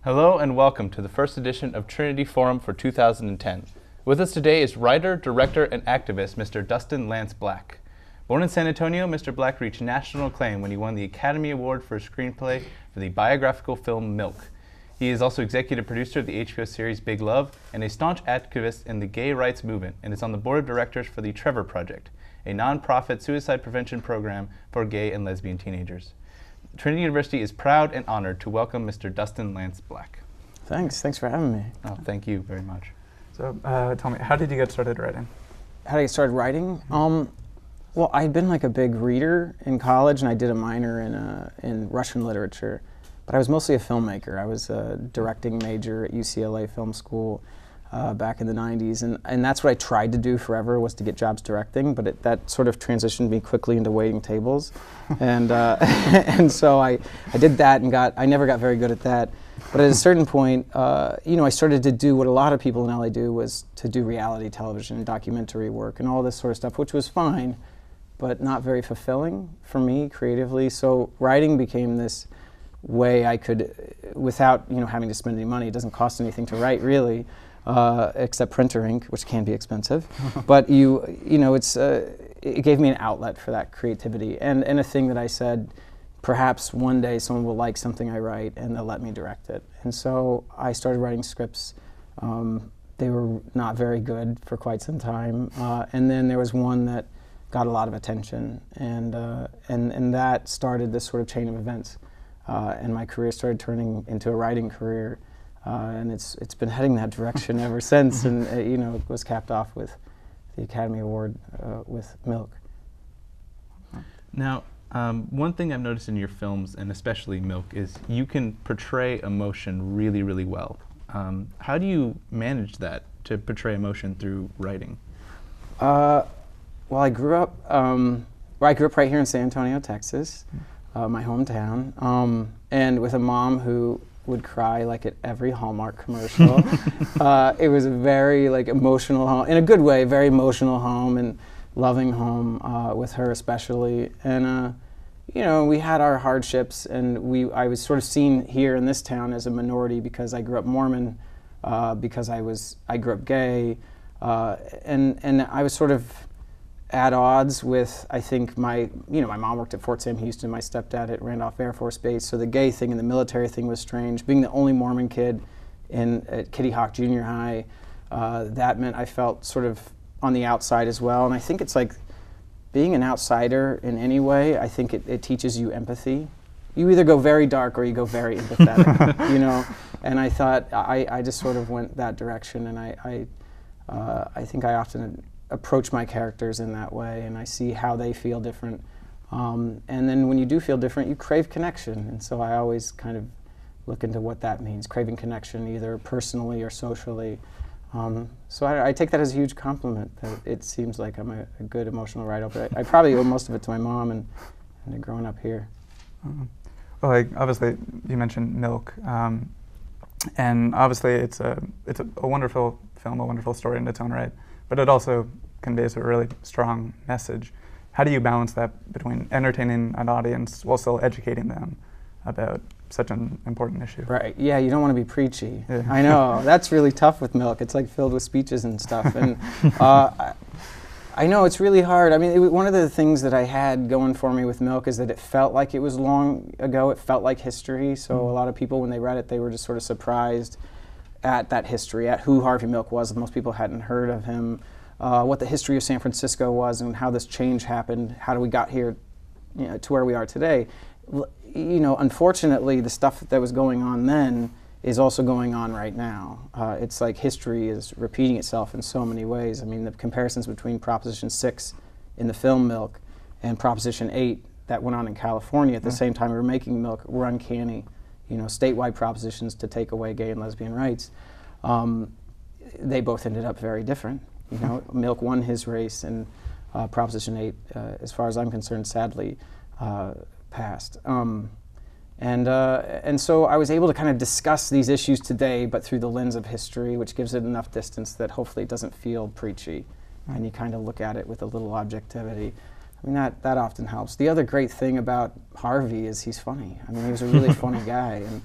Hello and welcome to the first edition of Trinity Forum for 2010. With us today is writer, director, and activist Mr. Dustin Lance Black. Born in San Antonio, Mr. Black reached national acclaim when he won the Academy Award for a screenplay for the biographical film Milk. He is also executive producer of the HBO series Big Love and a staunch activist in the gay rights movement, and is on the board of directors for the Trevor Project, a non-profit suicide prevention program for gay and lesbian teenagers. Trinity University is proud and honored to welcome Mr. Dustin Lance Black. Thanks for having me. Oh, thank you very much. So tell me, how did you get started writing? How did I get started writing? Well, I'd been like a big reader in college, and I did a minor in Russian literature, but I was mostly a filmmaker. I was a directing major at UCLA Film School back in the 90s, and that's what I tried to do forever, was to get jobs directing, but that sort of transitioned me quickly into waiting tables. And and so I did that, and I never got very good at that. But at a certain point, I started to do what a lot of people in LA do, was to do reality television, documentary work, and all this sort of stuff, which was fine, but not very fulfilling for me creatively. So writing became this way I could, without having to spend any money. It doesn't cost anything to write, really. Except printer ink, which can be expensive, but it gave me an outlet for that creativity, and a thing that I said, perhaps one day someone will like something I write and they'll let me direct it. And so I started writing scripts. They were not very good for quite some time, and then there was one that got a lot of attention, and that started this sort of chain of events, and my career started turning into a writing career. And it's been heading that direction ever since, and it was capped off with the Academy Award with Milk. Now, one thing I've noticed in your films, and especially Milk, is you can portray emotion really, really well. How do you manage that, to portray emotion through writing? Well, I grew up right here in San Antonio, Texas, my hometown, and with a mom who would cry like at every Hallmark commercial. It was a very emotional home, in a good way, very emotional home and loving home, with her especially. And we had our hardships, and I was sort of seen here in this town as a minority because I grew up Mormon, because I grew up gay, and I was sort of at odds with, I think, my mom worked at Fort Sam Houston, my stepdad at Randolph Air Force Base, so the gay thing and the military thing was strange. Being the only Mormon kid at Kitty Hawk Junior High, that meant I felt sort of on the outside as well. And I think it's like being an outsider in any way, I think it teaches you empathy. You either go very dark or you go very empathetic, And I thought I just sort of went that direction, and I think I often approach my characters in that way, and I see how they feel different. And then when you do feel different, you crave connection, and so I always kind of look into what that means, craving connection either personally or socially. So I take that as a huge compliment, that it seems like I'm a good emotional writer, but I probably owe most of it to my mom and growing up here. Well, obviously you mentioned Milk, and obviously it's a wonderful film, a wonderful story in its own right, but it also conveys a really strong message. How do you balance that between entertaining an audience while still educating them about such an important issue? Right, yeah, you don't want to be preachy. Yeah. I know, that's really tough with Milk. It's like filled with speeches and stuff. And I know it's really hard. I mean, one of the things that I had going for me with Milk is that it felt like it was long ago. It felt like history. So a lot of people, when they read it, they were just sort of surprised at that history, at who Harvey Milk was. Most people hadn't heard of him, what the history of San Francisco was, and how this change happened, how we got here to where we are today. Unfortunately, the stuff that was going on then is also going on right now. It's like history is repeating itself in so many ways. I mean, the comparisons between Proposition 6 in the film Milk and Proposition 8 that went on in California at the same time we were making Milk were uncanny. Statewide propositions to take away gay and lesbian rights. They both ended up very different. Milk won his race, and Proposition 8, as far as I'm concerned, sadly passed. And so I was able to kind of discuss these issues today, but through the lens of history, which gives it enough distance that hopefully it doesn't feel preachy, and you kind of look at it with a little objectivity. I mean, that often helps. The other great thing about Harvey is he's funny. I mean, he was a really funny guy, and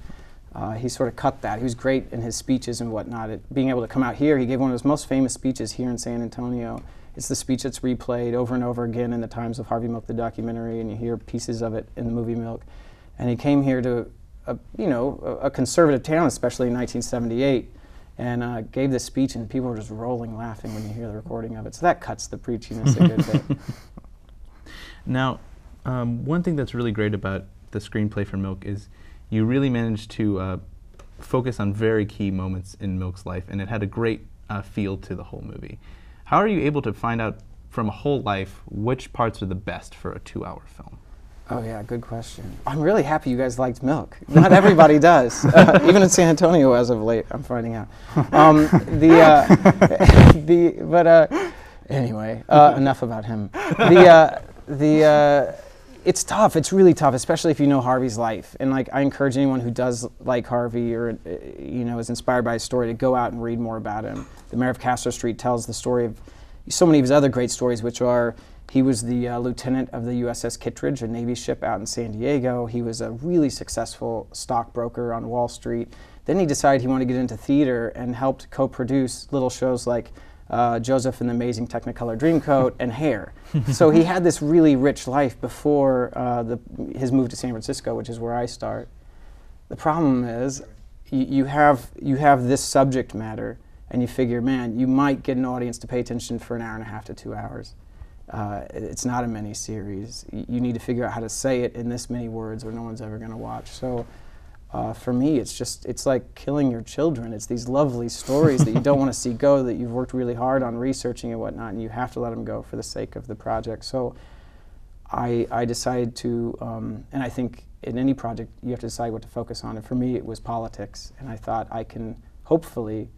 he sort of cut that. He was great in his speeches and whatnot. Being able to come out here, he gave one of his most famous speeches here in San Antonio. It's the speech that's replayed over and over again in the Times of Harvey Milk, the documentary, and you hear pieces of it in the movie Milk. And he came here to, a conservative town, especially in 1978, and gave this speech, and people were just rolling laughing when you hear the recording of it. So that cuts the preachiness a good bit. Now, one thing that's really great about the screenplay for Milk is you really managed to focus on very key moments in Milk's life, and it had a great feel to the whole movie. How are you able to find out from a whole life which parts are the best for a 2-hour film? Oh yeah, good question. I'm really happy you guys liked Milk. Not everybody does, even in San Antonio as of late. I'm finding out. Anyway, enough about him. It's tough. It's really tough, especially if you know Harvey's life. And like, I encourage anyone who does like Harvey or is inspired by his story to go out and read more about him. The Mayor of Castro Street tells the story of so many of his other great stories, which are he was the lieutenant of the USS Kittredge, a Navy ship out in San Diego. He was a really successful stockbroker on Wall Street. Then he decided he wanted to get into theater and helped co-produce little shows like Joseph and the Amazing Technicolor Dreamcoat and Hair. So he had this really rich life before his move to San Francisco, which is where I start. The problem is you have this subject matter, and you figure, man, you might get an audience to pay attention for an hour and a half to 2 hours. It's not a mini-series. You need to figure out how to say it in this many words or no one's ever going to watch. So for me, it's like killing your children. It's these lovely stories that you don't want to see go, that you've worked really hard on researching and whatnot, and you have to let them go for the sake of the project. So I decided to, and I think in any project you have to decide what to focus on, and for me it was politics, and I thought I can hopefully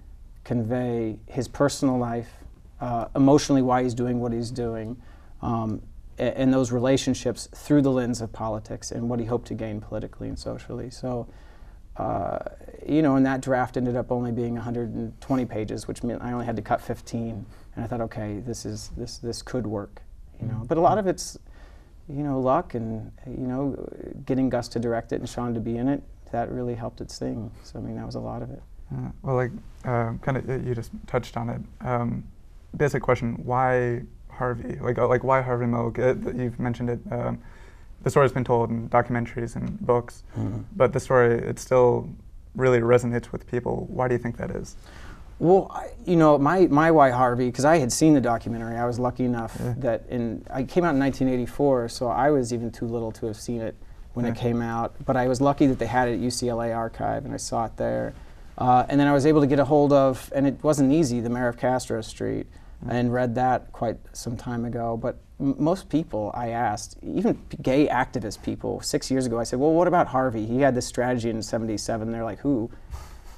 convey his personal life, emotionally why he's doing what he's doing, and those relationships through the lens of politics and what he hoped to gain politically and socially. So, and that draft ended up only being 120 pages, which meant I only had to cut 15. And I thought, okay, this could work, But a lot of it's, luck and, getting Gus to direct it and Sean to be in it. That really helped it sing. So, that was a lot of it. You just touched on it. Basic question: why Harvey? Like why Harvey Milk? You've mentioned it. The story's been told in documentaries and books, but the story, it still really resonates with people. Why do you think that is? Well, my why Harvey, because I had seen the documentary. I was lucky enough that I came out in 1984, so I was even too little to have seen it when it came out. But I was lucky that they had it at UCLA Archive, and I saw it there. And then I was able to get a hold of, and it wasn't easy, The Mayor of Castro Street, and read that quite some time ago. But most people I asked, even gay activist people, 6 years ago, I said, well, what about Harvey? He had this strategy in '77. They're like, who?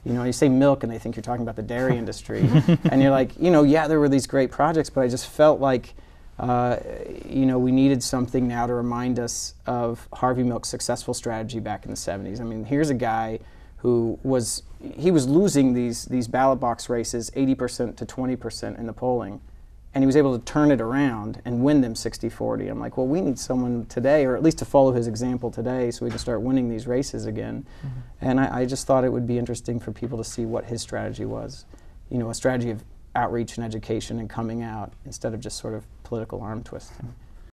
You say milk and they think you're talking about the dairy industry. And you're like, yeah, there were these great projects, but I just felt like, we needed something now to remind us of Harvey Milk's successful strategy back in the '70s. Here's a guy who was losing these ballot box races 80% to 20% in the polling, and he was able to turn it around and win them 60-40. I'm like, well, we need someone today, or at least to follow his example today, so we can start winning these races again. And I just thought it would be interesting for people to see what his strategy was, a strategy of outreach and education and coming out instead of just sort of political arm twisting.